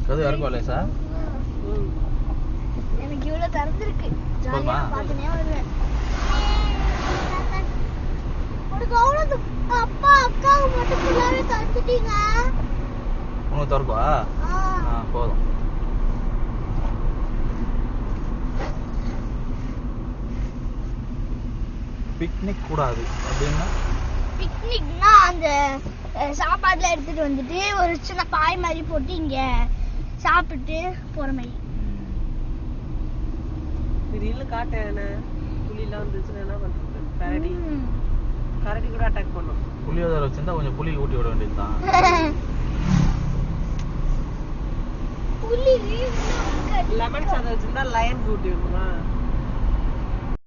கது இறக்கும்ல சார். எனக்கு இவ்வளவு திறந்துருக்கு. ஜாலியா பாத்துனே வருவேன். அப்பா அக்காவை மட்டும் ஃபுல்லாவே திறந்துட்டீங்க. உனக்கு திறக்குவா? போதும். பிக்னிக் கூடாது அப்படின்னா? பிக்னிக்னா அந்த சாப்பாடுல எடுத்துட்டு வந்துட்டு ஒரு சின்ன பாய் மாதிரி போட்டு இங்க சாப்பிட்டு போற மாதிரி. திடீர்னு காட்டேன் புலிலாம் வந்துச்சுன்னா என்ன பண்றது? கரடி கூட அட்டாக் பண்ணும். புளியோதரை வச்சிருந்தா கொஞ்சம் புளி ஊட்டி விட வேண்டியதுதான். புலி லெமன் சாதம் வச்சிருந்தா லயன் ஊட்டி விடுமா?